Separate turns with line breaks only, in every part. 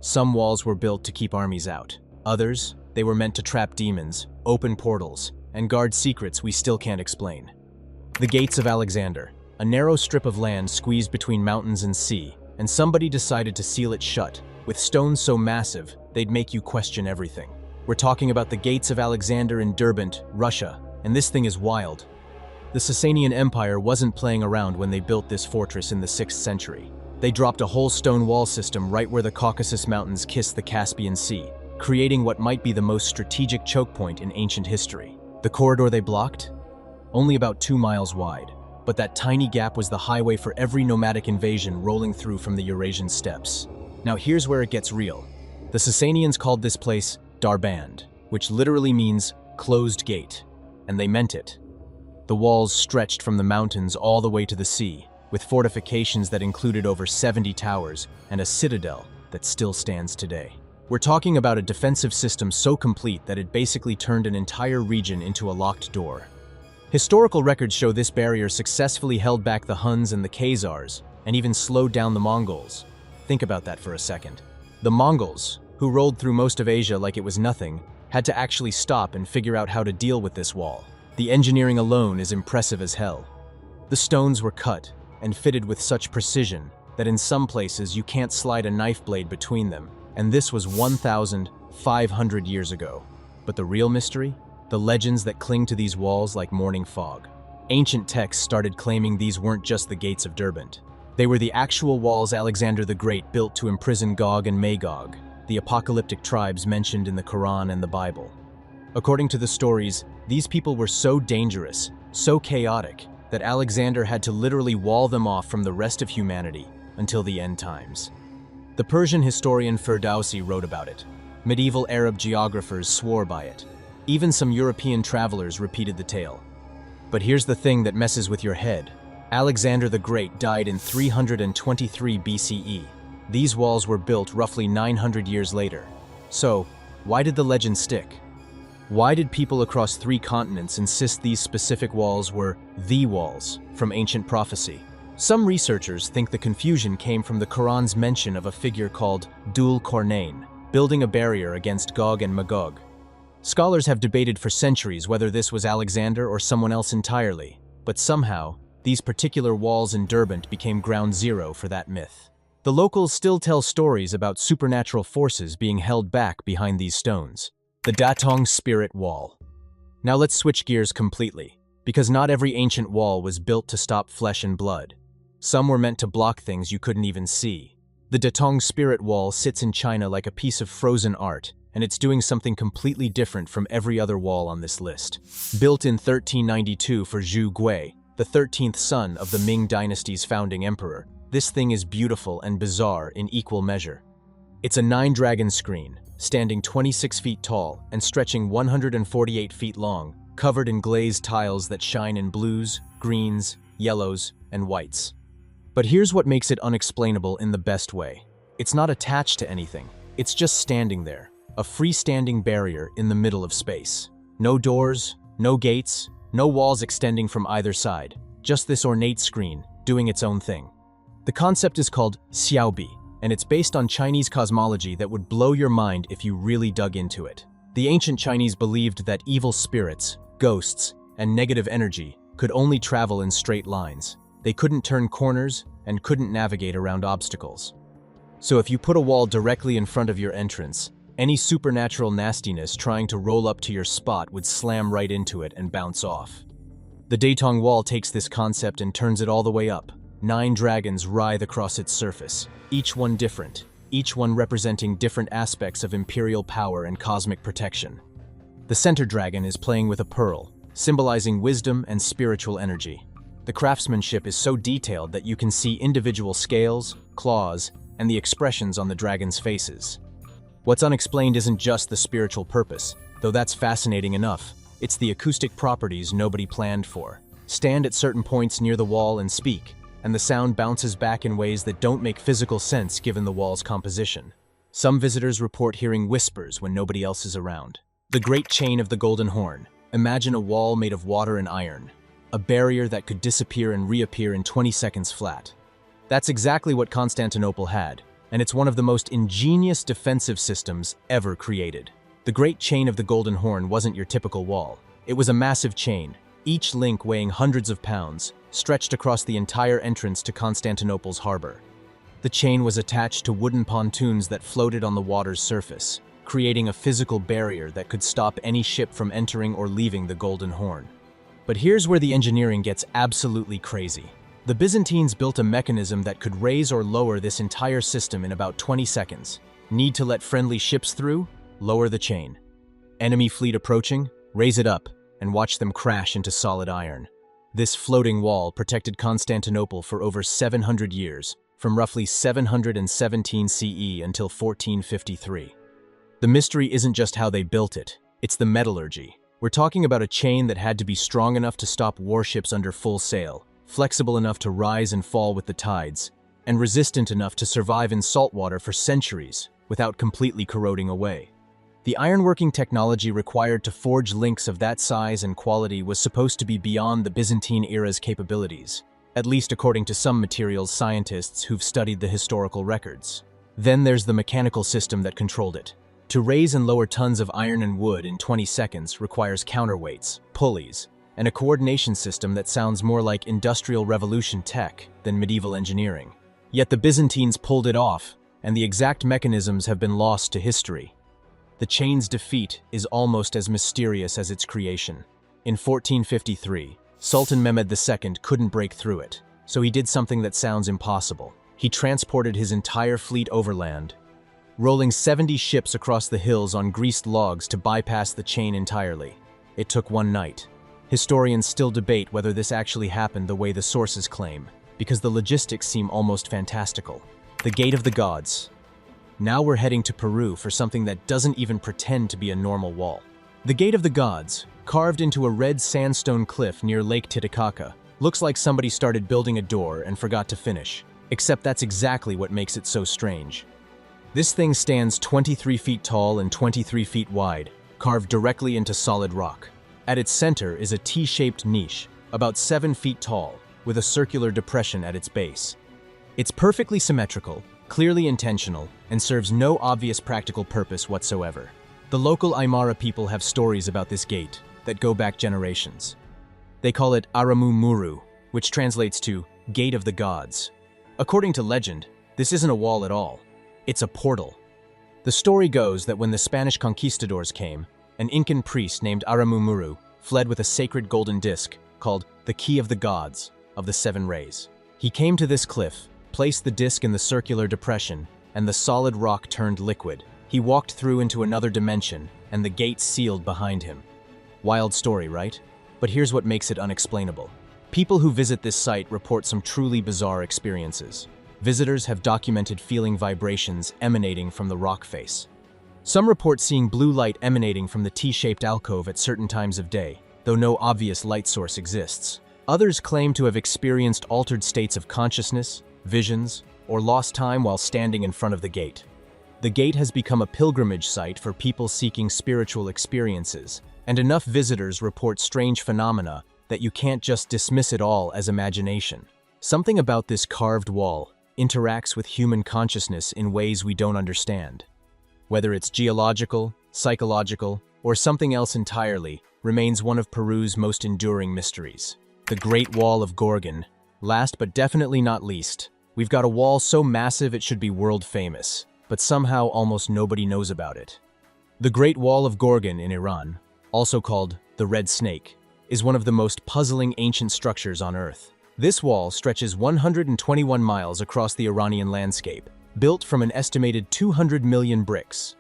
Some walls were built to keep armies out. Others, they were meant to trap demons, open portals, and guard secrets we still can't explain. The Gates of Alexander, a narrow strip of land squeezed between mountains and sea, and somebody decided to seal it shut, with stones so massive they'd make you question everything. We're talking about the Gates of Alexander in Derbent, Russia, and this thing is wild. The Sasanian Empire wasn't playing around when they built this fortress in the 6th century. They dropped a whole stone wall system right where the Caucasus Mountains kiss the Caspian Sea, creating what might be the most strategic choke point in ancient history. The corridor they blocked? Only about 2 miles wide, but that tiny gap was the highway for every nomadic invasion rolling through from the Eurasian steppes. Now here's where it gets real. The Sasanians called this place Derbent, which literally means closed gate, and they meant it. The walls stretched from the mountains all the way to the sea, with fortifications that included over 70 towers and a citadel that still stands today. We're talking about a defensive system so complete that it basically turned an entire region into a locked door. Historical records show this barrier successfully held back the Huns and the Khazars, and even slowed down the Mongols. Think about that for a second. The Mongols, who rolled through most of Asia like it was nothing, had to actually stop and figure out how to deal with this wall. The engineering alone is impressive as hell. The stones were cut and fitted with such precision that in some places you can't slide a knife blade between them, and this was 1,500 years ago. But the real mystery? The legends that cling to these walls like morning fog. Ancient texts started claiming these weren't just the gates of Derbent. They were the actual walls Alexander the Great built to imprison Gog and Magog, the apocalyptic tribes mentioned in the Quran and the Bible. According to the stories, these people were so dangerous, so chaotic, that Alexander had to literally wall them off from the rest of humanity until the end times. The Persian historian Ferdowsi wrote about it. Medieval Arab geographers swore by it. Even some European travelers repeated the tale. But here's the thing that messes with your head. Alexander the Great died in 323 BCE. These walls were built roughly 900 years later. So, why did the legend stick? Why did people across 3 continents insist these specific walls were the walls from ancient prophecy? Some researchers think the confusion came from the Quran's mention of a figure called Dhul Qarnayn, building a barrier against Gog and Magog. Scholars have debated for centuries whether this was Alexander or someone else entirely, but somehow, these particular walls in Derbent became ground zero for that myth. The locals still tell stories about supernatural forces being held back behind these stones. The Datong Spirit Wall. Now let's switch gears completely, because not every ancient wall was built to stop flesh and blood. Some were meant to block things you couldn't even see. The Datong Spirit Wall sits in China like a piece of frozen art, and it's doing something completely different from every other wall on this list. Built in 1392 for Zhu Gui, the 13th son of the Ming dynasty's founding emperor, this thing is beautiful and bizarre in equal measure. It's a 9-dragon screen, standing 26 feet tall and stretching 148 feet long, covered in glazed tiles that shine in blues, greens, yellows, and whites. But here's what makes it unexplainable in the best way. It's not attached to anything. It's just standing there, a freestanding barrier in the middle of space. No doors, no gates, no walls extending from either side, just this ornate screen doing its own thing. The concept is called Xiaobi, and it's based on Chinese cosmology that would blow your mind if you really dug into it. The ancient Chinese believed that evil spirits, ghosts, and negative energy could only travel in straight lines. They couldn't turn corners and couldn't navigate around obstacles. So if you put a wall directly in front of your entrance, any supernatural nastiness trying to roll up to your spot would slam right into it and bounce off. The Datong Wall takes this concept and turns it all the way up. 9 dragons writhe across its surface, each one different, each one representing different aspects of imperial power and cosmic protection. The center dragon is playing with a pearl, symbolizing wisdom and spiritual energy. The craftsmanship is so detailed that you can see individual scales, claws, and the expressions on the dragon's faces. What's unexplained isn't just the spiritual purpose, though that's fascinating enough. It's the acoustic properties nobody planned for. Stand at certain points near the wall and speak, and the sound bounces back in ways that don't make physical sense given the wall's composition. Some visitors report hearing whispers when nobody else is around. The Great Chain of the Golden Horn. Imagine a wall made of water and iron, a barrier that could disappear and reappear in 20 seconds flat. That's exactly what Constantinople had, and it's one of the most ingenious defensive systems ever created. The Great Chain of the Golden Horn wasn't your typical wall. It was a massive chain, each link weighing hundreds of pounds, stretched across the entire entrance to Constantinople's harbor. The chain was attached to wooden pontoons that floated on the water's surface, creating a physical barrier that could stop any ship from entering or leaving the Golden Horn. But here's where the engineering gets absolutely crazy. The Byzantines built a mechanism that could raise or lower this entire system in about 20 seconds. Need to let friendly ships through? Lower the chain. Enemy fleet approaching? Raise it up and watch them crash into solid iron. This floating wall protected Constantinople for over 700 years, from roughly 717 CE until 1453. The mystery isn't just how they built it, it's the metallurgy. We're talking about a chain that had to be strong enough to stop warships under full sail, flexible enough to rise and fall with the tides, and resistant enough to survive in saltwater for centuries without completely corroding away. The ironworking technology required to forge links of that size and quality was supposed to be beyond the Byzantine era's capabilities, at least according to some materials scientists who've studied the historical records. Then there's the mechanical system that controlled it. To raise and lower tons of iron and wood in 20 seconds requires counterweights, pulleys, and a coordination system that sounds more like Industrial Revolution tech than medieval engineering. Yet the Byzantines pulled it off, and the exact mechanisms have been lost to history. The chain's defeat is almost as mysterious as its creation. In 1453, Sultan Mehmed II couldn't break through it, so he did something that sounds impossible. He transported his entire fleet overland, rolling 70 ships across the hills on greased logs to bypass the chain entirely. It took one night. Historians still debate whether this actually happened the way the sources claim, because the logistics seem almost fantastical. The Gate of the Gods. Now we're heading to Peru for something that doesn't even pretend to be a normal wall. The Gate of the Gods, carved into a red sandstone cliff near Lake Titicaca, looks like somebody started building a door and forgot to finish, except that's exactly what makes it so strange. This thing stands 23 feet tall and 23 feet wide, carved directly into solid rock. At its center is a T-shaped niche, about 7 feet tall, with a circular depression at its base. It's perfectly symmetrical, clearly intentional, and serves no obvious practical purpose whatsoever. The local Aymara people have stories about this gate that go back generations. They call it Aramu Muru, which translates to Gate of the Gods. According to legend, this isn't a wall at all. It's a portal. The story goes that when the Spanish conquistadors came, an Incan priest named Aramu Muru fled with a sacred golden disc called the Key of the Gods of the Seven Rays. He came to this cliff, placed the disc in the circular depression, and the solid rock turned liquid. He walked through into another dimension, and the gate sealed behind him. Wild story, right? But here's what makes it unexplainable. People who visit this site report some truly bizarre experiences. Visitors have documented feeling vibrations emanating from the rock face. Some report seeing blue light emanating from the T-shaped alcove at certain times of day, though no obvious light source exists. Others claim to have experienced altered states of consciousness, visions, or lost time while standing in front of the gate. The gate has become a pilgrimage site for people seeking spiritual experiences, and enough visitors report strange phenomena that you can't just dismiss it all as imagination. Something about this carved wall interacts with human consciousness in ways we don't understand. Whether it's geological, psychological, or something else entirely, remains one of Peru's most enduring mysteries. The Great Wall of Gorgon. Last but definitely not least, we've got a wall so massive it should be world famous, but somehow almost nobody knows about it. The Great Wall of Gorgon in Iran, also called the Red Snake, is one of the most puzzling ancient structures on Earth. This wall stretches 121 miles across the Iranian landscape, built from an estimated 200 million bricks.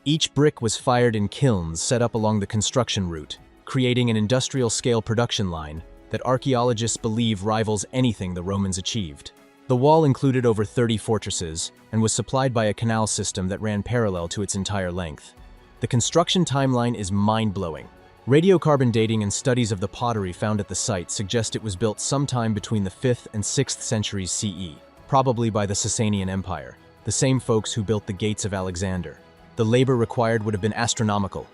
Each brick was fired in kilns set up along the construction route, creating an industrial-scale production line that archaeologists believe rivals anything the Romans achieved. The wall included over 30 fortresses and was supplied by a canal system that ran parallel to its entire length. The construction timeline is mind-blowing. Radiocarbon dating and studies of the pottery found at the site suggest it was built sometime between the 5th and 6th centuries CE, probably by the Sasanian Empire, the same folks who built the Gates of Alexander. The labor required would have been astronomical.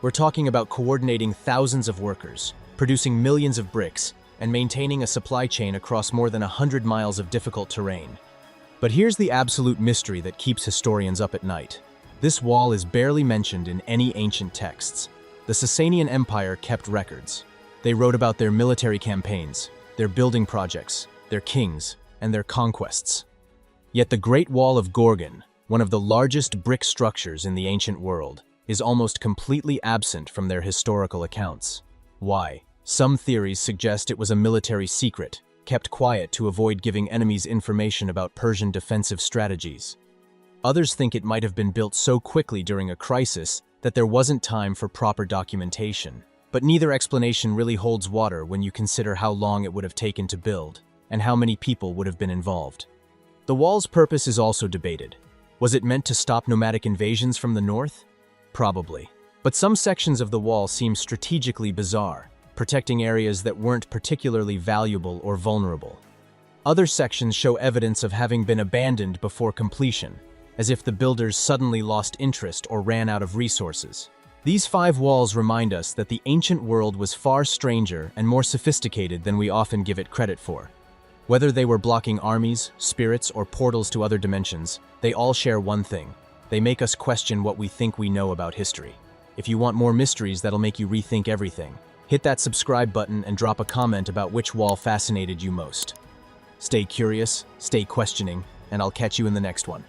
We're talking about coordinating thousands of workers, producing millions of bricks, and maintaining a supply chain across more than 100 miles of difficult terrain. But here's the absolute mystery that keeps historians up at night. This wall is barely mentioned in any ancient texts. The Sasanian Empire kept records. They wrote about their military campaigns, their building projects, their kings, and their conquests. Yet the Great Wall of Gorgan, one of the largest brick structures in the ancient world, is almost completely absent from their historical accounts. Why? Some theories suggest it was a military secret, kept quiet to avoid giving enemies information about Persian defensive strategies. Others think it might have been built so quickly during a crisis that there wasn't time for proper documentation. But neither explanation really holds water when you consider how long it would have taken to build, and how many people would have been involved. The wall's purpose is also debated. Was it meant to stop nomadic invasions from the north? Probably. But some sections of the wall seem strategically bizarre, protecting areas that weren't particularly valuable or vulnerable. Other sections show evidence of having been abandoned before completion, as if the builders suddenly lost interest or ran out of resources. These 5 walls remind us that the ancient world was far stranger and more sophisticated than we often give it credit for. Whether they were blocking armies, spirits, or portals to other dimensions, they all share one thing. They make us question what we think we know about history. If you want more mysteries that'll make you rethink everything, hit that subscribe button and drop a comment about which wall fascinated you most. Stay curious, stay questioning, and I'll catch you in the next one.